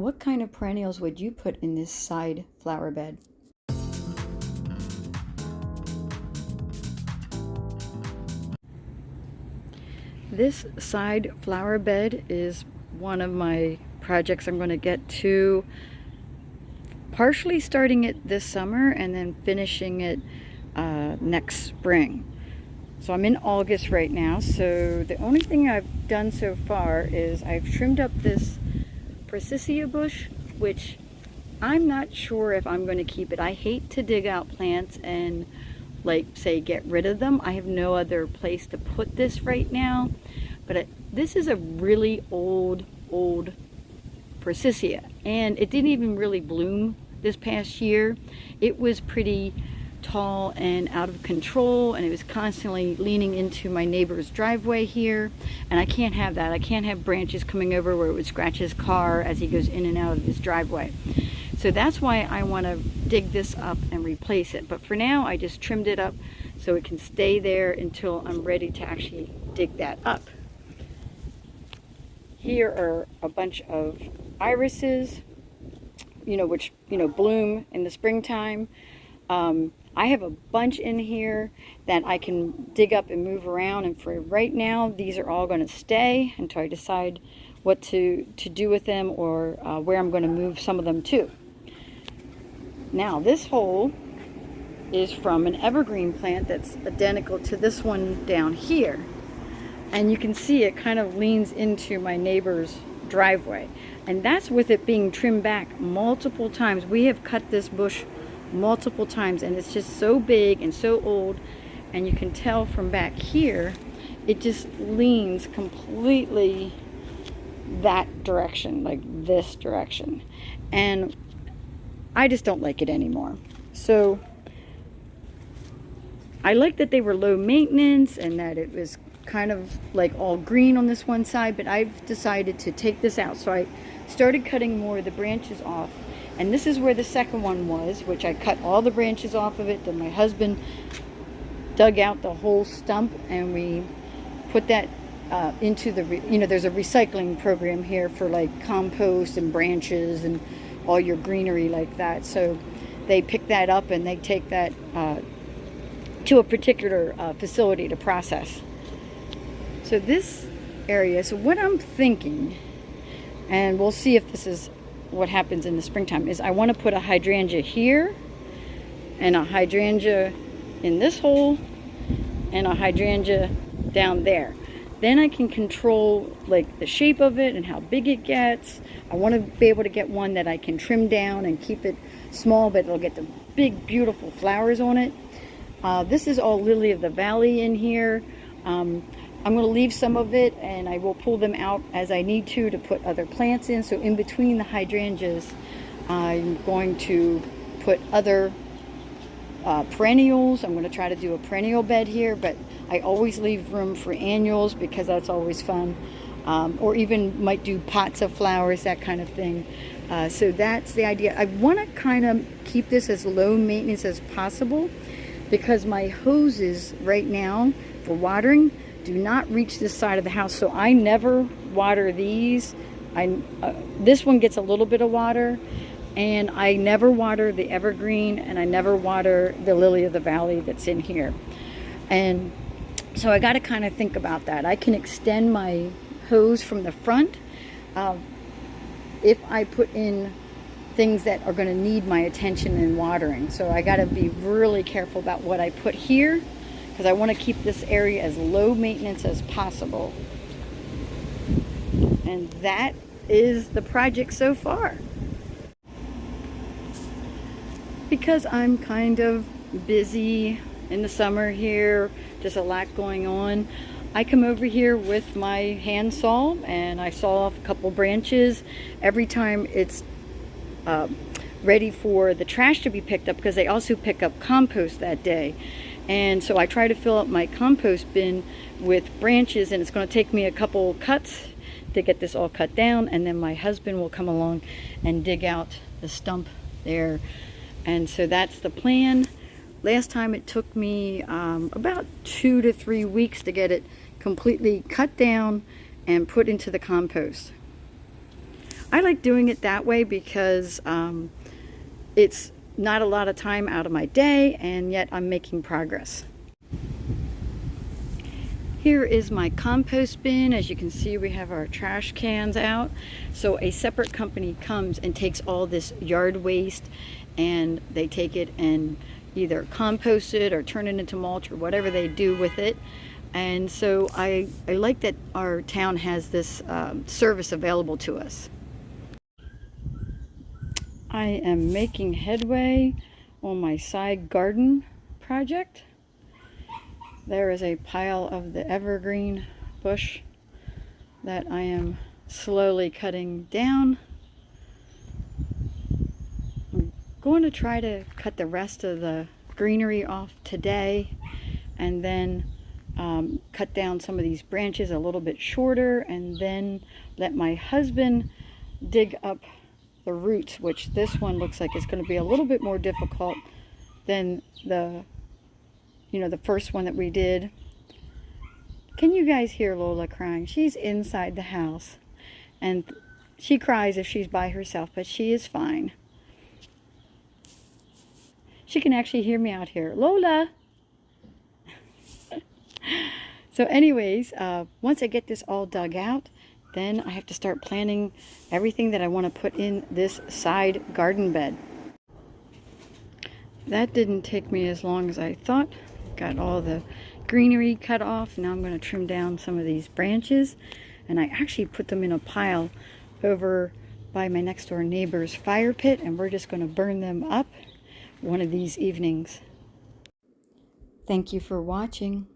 What kind of perennials would you put in this side flower bed? This side flower bed is one of my projects I'm going to get to, partially starting it this summer and then finishing it next spring. So I'm in August right now, so the only thing I've done so far is I've trimmed up this Forsythia bush, which I'm not sure if I'm going to keep it. I hate to dig out plants and, like, say, get rid of them. I have no other place to put this right now, but this is a really old Forsythia, and it didn't even really bloom this past year. It was pretty tall and out of control, and it was constantly leaning into my neighbor's driveway here, and I can't have that. I can't have branches coming over where it would scratch his car as he goes in and out of his driveway. So that's why I want to dig this up and replace it. But for now, I just trimmed it up so it can stay there until I'm ready to actually dig that up. Here are a bunch of irises, which bloom in the springtime. I have a bunch in here that I can dig up and move around, and for right now these are all going to stay until I decide what to do with them, or where I'm going to move some of them to. Now this hole is from an evergreen plant that's identical to this one down here, and you can see it kind of leans into my neighbor's driveway, and that's with it being trimmed back multiple times. We have cut this bush multiple times, and it's just so big and so old, and you can tell from back here it just leans completely that direction, like this direction, and I just don't like it anymore. So I like that they were low maintenance and that it was kind of like all green on this one side, but I've decided to take this out. So I started cutting more of the branches off, and this is where the second one was, which I cut all the branches off of it. Then my husband dug out the whole stump, and we put that into the, there's a recycling program here for like compost and branches and all your greenery like that. So they pick that up and they take that to a particular facility to process. So this area, so what I'm thinking, and we'll see if this is what happens in the springtime, is I want to put a hydrangea here and a hydrangea in this hole and a hydrangea down there. Then I can control like the shape of it and how big it gets. I want to be able to get one that I can trim down and keep it small, but it'll get the big beautiful flowers on it. This is all lily of the valley in here. I'm going to leave some of it, and I will pull them out as I need to put other plants in. So in between the hydrangeas, I'm going to put other perennials. I'm going to try to do a perennial bed here, but I always leave room for annuals because that's always fun. Or even might do pots of flowers, that kind of thing. So that's the idea. I want to kind of keep this as low maintenance as possible, because my hoses right now for watering do not reach this side of the house, so I never water these. This one gets a little bit of water, and I never water the evergreen, and I never water the lily of the valley that's in here. And so I got to kind of think about that. I can extend my hose from the front if I put in things that are going to need my attention and watering. So I got to be really careful about what I put here, because I want to keep this area as low maintenance as possible. And that is the project so far. Because I'm kind of busy in the summer here, just a lot going on, I come over here with my hand saw and I saw off a couple branches every time it's ready for the trash to be picked up, because they also pick up compost that day. And so I try to fill up my compost bin with branches, and it's going to take me a couple cuts to get this all cut down, and then my husband will come along and dig out the stump there. And so that's the plan. Last time it took me about 2 to 3 weeks to get it completely cut down and put into the compost. I like doing it that way because it's not a lot of time out of my day, and yet I'm making progress. Here is my compost bin. As you can see, we have our trash cans out. So a separate company comes and takes all this yard waste, and they take it and either compost it or turn it into mulch or whatever they do with it. And so I like that our town has this service available to us. I am making headway on my side garden project. There is a pile of the evergreen bush that I am slowly cutting down. I'm going to try to cut the rest of the greenery off today, and then cut down some of these branches a little bit shorter, and then let my husband dig up the roots, which this one looks like it's going to be a little bit more difficult than the first one that we did. Can you guys hear Lola crying? She's inside the house, and she cries if she's by herself, but she is fine. She can actually hear me out here. Lola! So anyways, once I get this all dug out, then I have to start planning everything that I want to put in this side garden bed. That didn't take me as long as I thought. Got all the greenery cut off. Now I'm going to trim down some of these branches, and I actually put them in a pile over by my next door neighbor's fire pit, and we're just going to burn them up one of these evenings. Thank you for watching.